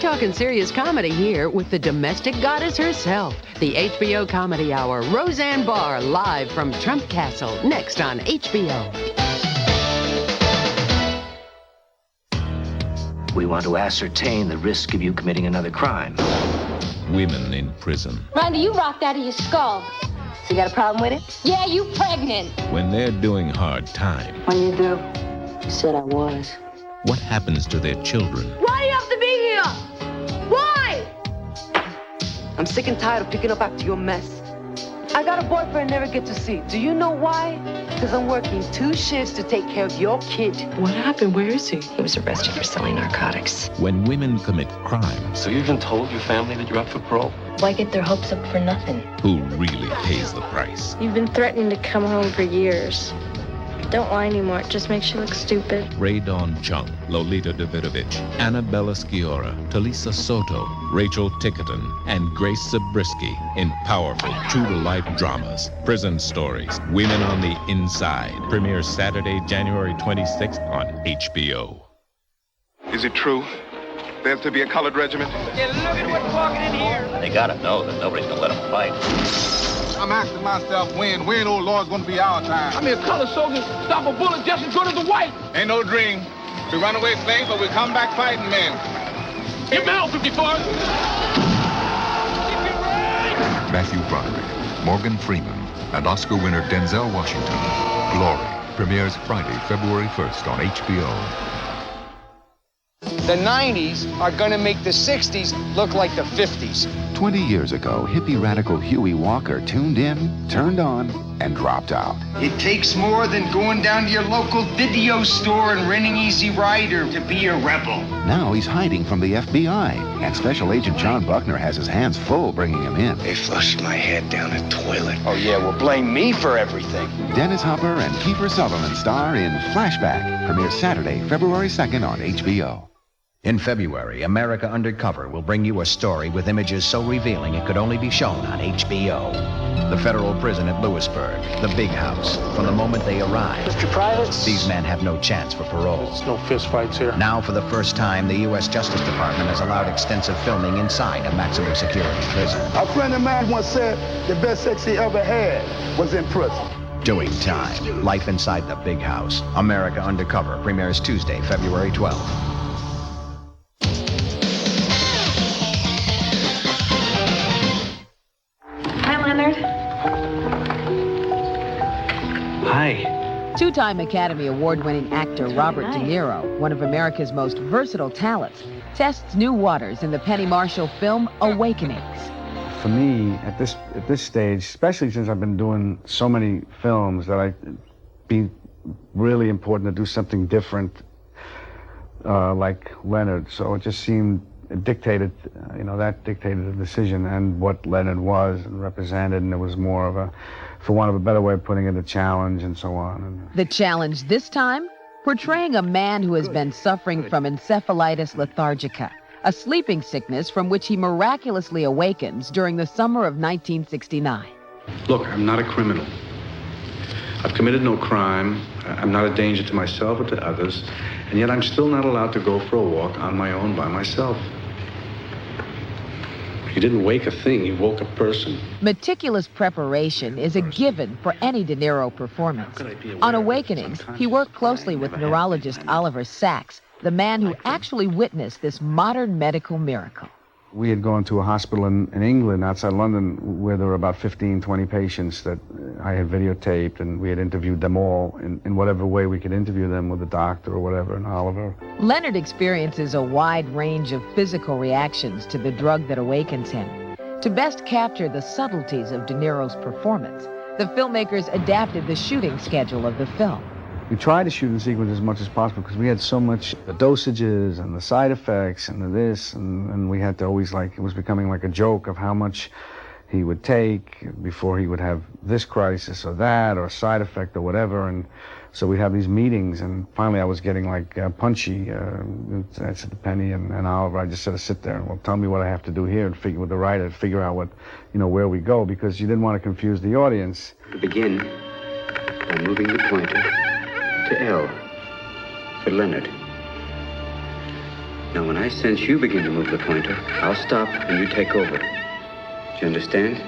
talking serious comedy here with the domestic goddess herself. The HBO Comedy Hour, Roseanne Barr, live from Trump Castle, next on HBO. We want to ascertain the risk of you committing another crime. Women in prison. Rhonda, you rocked out of your skull. So you got a problem with it? Yeah, you pregnant. When they're doing hard time. When you do? You said I was. What happens to their children? Why do you have to be here? Why? I'm sick and tired of picking up after your mess. I got a boyfriend I never get to see. Do you know why? Because I'm working 2 shifts to take care of your kid. What happened? Where is he? He was arrested for selling narcotics. When women commit crime. So you even told your family that you're up for parole? Why get their hopes up for nothing? Who really pays the price? You've been threatening to come home for years. Don't lie anymore. It just makes you look stupid. Ray Dawn Chung, Lolita Davidovich, Annabella Sciorra, Talisa Soto, Rachel Tickerton, and Grace Zabriskie in powerful, true-to-life dramas. Prison Stories, Women on the Inside. Premieres Saturday, January 26th on HBO. Is it true? There's to be a colored regiment? Yeah, look at what's walking in here. They gotta know that nobody's gonna let them fight. I'm asking myself when, oh Lord, gonna be our time. I mean, a colored soldier stop a bullet just as good as a white. Ain't no dream. We run away slaves, but we come back fighting men. Get down, 54. Matthew Broderick, Morgan Freeman, and Oscar winner Denzel Washington. Glory premieres Friday, February 1st on HBO. The 90s are gonna make the 60s look like the 50s. 20 years ago, hippie radical Huey Walker tuned in, turned on, and dropped out. It takes more than going down to your local video store and renting Easy Rider to be a rebel. Now he's hiding from the FBI, and Special Agent John Buckner has his hands full bringing him in. They flushed my head down the toilet. Oh yeah, well blame me for everything. Dennis Hopper and Kiefer Sutherland star in Flashback. Premieres Saturday, February 2nd on HBO. In February, America Undercover will bring you a story with images so revealing it could only be shown on HBO. The federal prison at Lewisburg, the big house. From the moment they arrive, Mr. Privates, these men have no chance for parole. There's no fist fights here. Now, for the first time, the U.S. Justice Department has allowed extensive filming inside a maximum security prison. A friend of mine once said the best sex he ever had was in prison. Doing time. Life inside the big house. America Undercover premieres Tuesday, February 12th. Hi. Two-time Academy Award-winning actor Robert De Niro, one of America's most versatile talents, tests new waters in the Penny Marshall film Awakenings. For me, at this stage, especially since I've been doing so many films, that it'd be really important to do something different, like Leonard. So it just seemed, it dictated, that dictated the decision and what Leonard was and represented, and it was more of a, for want of a better way of putting it, a challenge and so on. The challenge this time, portraying a man who has been suffering from encephalitis lethargica, a sleeping sickness from which he miraculously awakens during the summer of 1969. Look, I'm not a criminal. I've committed no crime. I'm not a danger to myself or to others, and yet I'm still not allowed to go for a walk on my own by myself. He didn't wake a thing, he woke a person. Meticulous preparation is a given for any De Niro performance. On Awakenings, he worked closely with neurologist Oliver Sacks, the man who actually witnessed this modern medical miracle. We had gone to a hospital in England, outside London, where there were about 15, 20 patients that I had videotaped, and we had interviewed them all in whatever way we could interview them, with a doctor or whatever, and Oliver. Leonard experiences a wide range of physical reactions to the drug that awakens him. To best capture the subtleties of De Niro's performance, the filmmakers adapted the shooting schedule of the film. We tried to shoot in sequence as much as possible because we had so much, the dosages and the side effects and the this, and we had to always, like, it was becoming like a joke of how much he would take before he would have this crisis or that or side effect or whatever. And so we'd have these meetings, and finally I was getting like punchy. I said to Penny and Oliver, I just said to sit there and, well, tell me what I have to do here, and figure with the writer, figure out what, where we go, because you didn't want to confuse the audience. To begin by moving the pointer to L for Leonard. Now, when I sense you begin to move the pointer, I'll stop and you take over. Do you understand?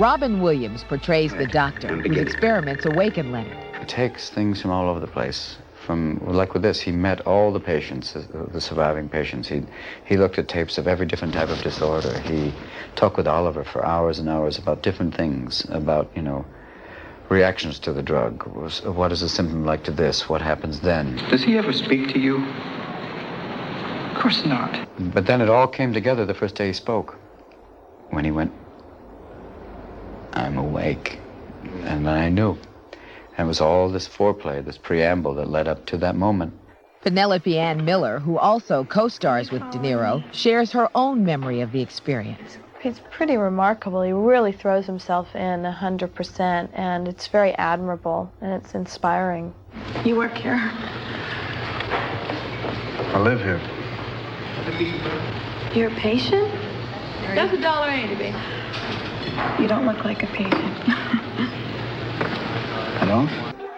Robin Williams portrays the doctor whose experiments awaken Leonard. He takes things from all over the place. From, like with this, he met all the patients, the surviving patients. He looked at tapes of every different type of disorder. He talked with Oliver for hours and hours about different things, about, you know, reactions to the drug. What is a symptom like to this? What happens then? Does he ever speak to you? Of course not. But then it all came together the first day he spoke. When he went, "I'm awake." And then I knew. And it was all this foreplay, this preamble that led up to that moment. Penelope Ann Miller, who also co-stars with De Niro, shares her own memory of the experience. It's pretty remarkable. He really throws himself in 100%, and it's very admirable, and it's inspiring. You work here? I live here. You're a patient? That's $1.80, baby. You don't look like a patient. I don't?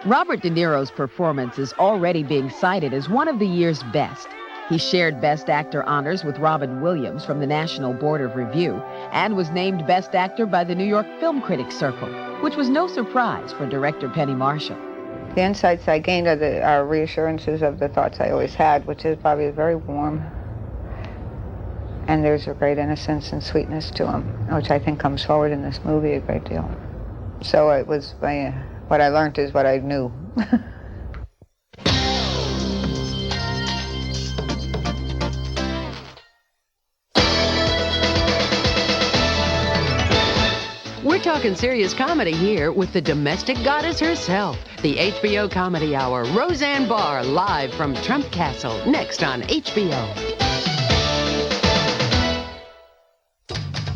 Robert De Niro's performance is already being cited as one of the year's best. He shared Best Actor honors with Robin Williams from the National Board of Review and was named Best Actor by the New York Film Critics Circle, which was no surprise for director Penny Marshall. The insights I gained are reassurances of the thoughts I always had, which is Bobby is very warm. And there's a great innocence and sweetness to him, which I think comes forward in this movie a great deal. So it was what I learned is what I knew. We're talking serious comedy here with the domestic goddess herself, the HBO Comedy Hour, Roseanne Barr, live from Trump Castle, next on HBO.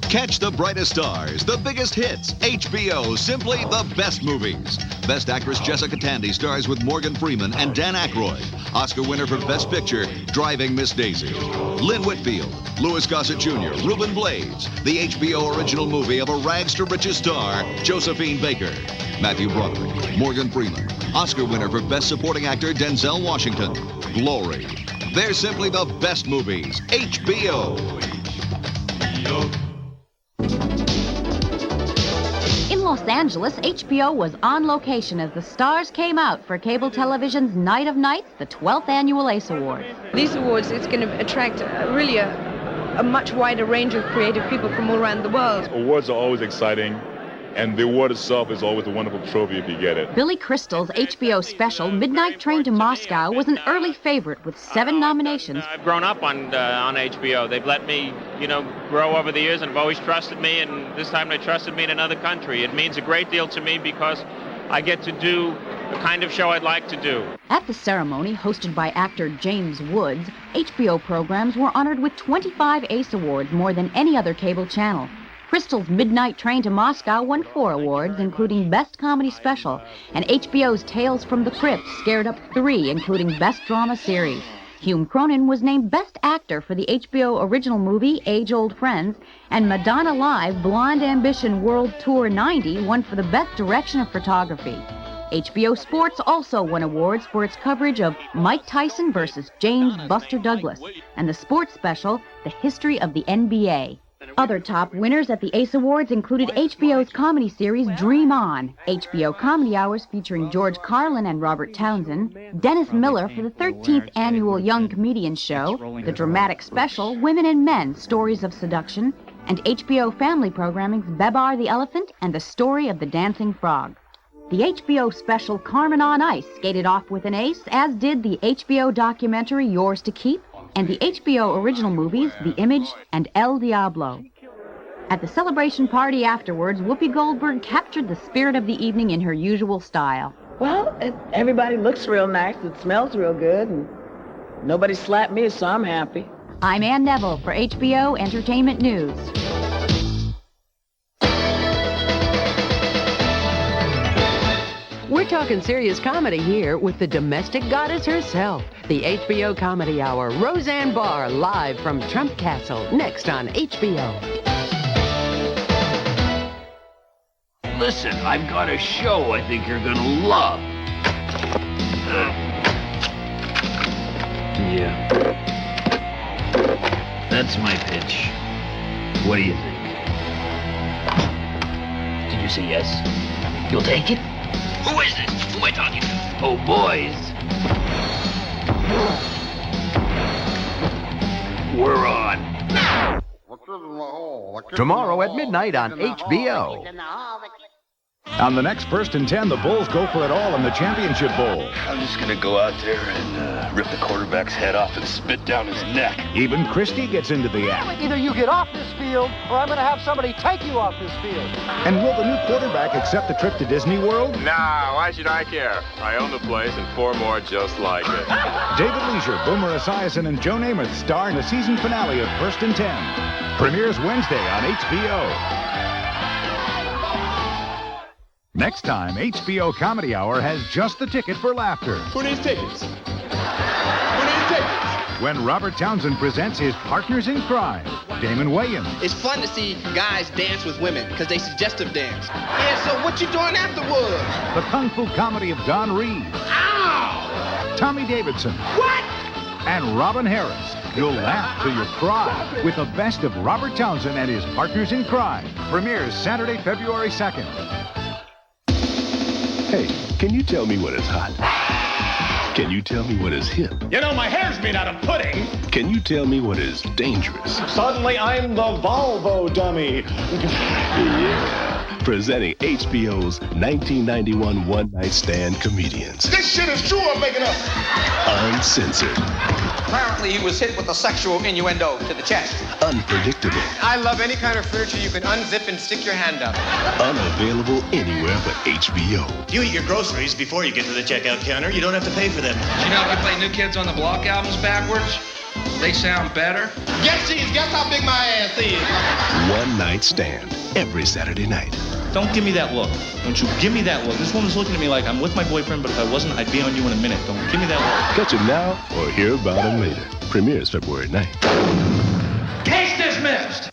Catch the brightest stars, the biggest hits. HBO, simply the best movies. Best actress Jessica Tandy stars with Morgan Freeman and Dan Aykroyd. Oscar winner for Best Picture, Driving Miss Daisy. Lynn Whitfield, Louis Gossett Jr., Reuben Blades. The HBO original movie of a rags to riches star, Josephine Baker. Matthew Broderick, Morgan Freeman. Oscar winner for Best Supporting Actor, Denzel Washington. Glory. They're simply the best movies. HBO. In Los Angeles, HBO was on location as the stars came out for cable television's Night of Nights, the 12th annual ACE Awards. These awards, it's going to attract really a much wider range of creative people from all around the world. Awards are always exciting, and the award itself is always a wonderful trophy if you get it. Billy Crystal's HBO special, Midnight Train to Moscow, was an early favorite with 7 nominations. I've grown up on HBO. They've let me, grow over the years and have always trusted me, and this time they trusted me in another country. It means a great deal to me because I get to do the kind of show I'd like to do. At the ceremony, hosted by actor James Woods, HBO programs were honored with 25 ACE Awards, more than any other cable channel. Crystal's Midnight Train to Moscow won 4 awards, including Best Comedy Special, and HBO's Tales from the Crypt scared up 3, including Best Drama Series. Hume Cronin was named Best Actor for the HBO original movie Age-Old Friends, and Madonna Live Blonde Ambition World Tour 90 won for the Best Direction of Photography. HBO Sports also won awards for its coverage of Mike Tyson versus James Buster Douglas, and the sports special, The History of the NBA. Other top winners at the ACE Awards included HBO's comedy series Dream On, HBO Comedy Hours featuring George Carlin and Robert Townsend, Dennis Miller for the 13th annual Young Comedians Show, the dramatic special Women and Men, Stories of Seduction, and HBO family programming's Bebar the Elephant and the Story of the Dancing Frog. The HBO special Carmen on Ice skated off with an ace, as did the HBO documentary Yours to Keep, and the HBO original movies The Image and El Diablo. At the celebration party afterwards, Whoopi Goldberg captured the spirit of the evening in her usual style. Well, everybody looks real nice, it smells real good, and nobody slapped me, so I'm happy. I'm Ann Neville for HBO Entertainment News. We're talking serious comedy here with the domestic goddess herself, the HBO Comedy Hour, Roseanne Barr, live from Trump Castle, next on HBO. Listen, I've got a show I think you're gonna love. Yeah. That's my pitch. What do you think? Did you say yes? You'll take it? Who is it? Who am I talking to? Oh, boys. We're on. Tomorrow at midnight on HBO. On the next 1st and 10, the Bulls go for it all in the Championship Bowl. I'm just going to go out there and rip the quarterback's head off and spit down his neck. Even Christie gets into the act. Either you get off this field, or I'm going to have somebody take you off this field. And will the new quarterback accept the trip to Disney World? Nah, why should I care? I own the place and 4 more just like it. David Leisure, Boomer Esiason, and Joe Namath star in the season finale of 1st and 10. Premieres Wednesday on HBO. Next time, HBO Comedy Hour has just the ticket for laughter. Who needs tickets? Who needs tickets? When Robert Townsend presents his partners in crime, Damon Wayans. It's fun to see guys dance with women because they suggestive dance. Yeah, so what you doing afterwards? The Kung Fu comedy of Don Reed. Ow! Tommy Davidson. What? And Robin Harris. You'll laugh till you cry with the best of Robert Townsend and his partners in crime. Premieres Saturday, February 2nd. Hey, can you tell me what is hot? Can you tell me what is hip? You know, my hair's made out of pudding. Can you tell me what is dangerous? Suddenly, I'm the Volvo dummy. Yeah. Presenting HBO's 1991 one-night stand comedians. This shit is true, I'm making up. Uncensored. Apparently, he was hit with a sexual innuendo to the chest. Unpredictable. I love any kind of furniture you can unzip and stick your hand up. Unavailable anywhere but HBO. You eat your groceries before you get to the checkout counter. You don't have to pay for them. You know, if you play New Kids on the Block albums backwards, they sound better. Guess how big my ass is. One night stand every Saturday night. Don't give me that look. Don't you give me that look. This woman's looking at me like I'm with my boyfriend, but if I wasn't, I'd be on you in a minute. Don't give me that look. Catch him now or hear about him later. Premieres February 9th. Case dismissed.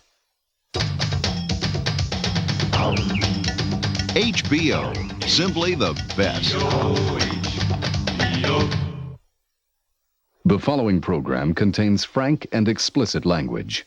HBO, simply the best. The following program contains frank and explicit language.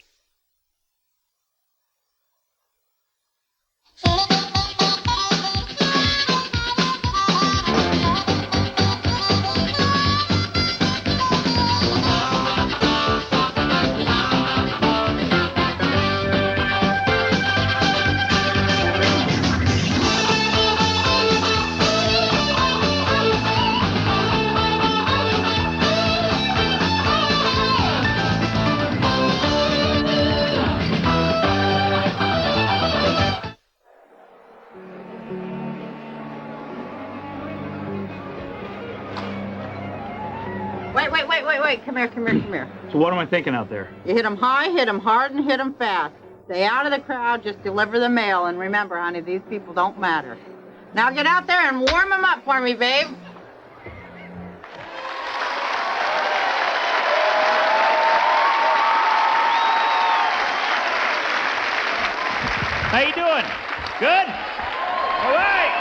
Wait, come here. So what am I thinking out there? You hit them high, hit them hard, and hit them fast. Stay out of the crowd, just deliver the mail, and remember, honey, these people don't matter. Now get out there and warm them up for me, babe. How you doing? Good? All right.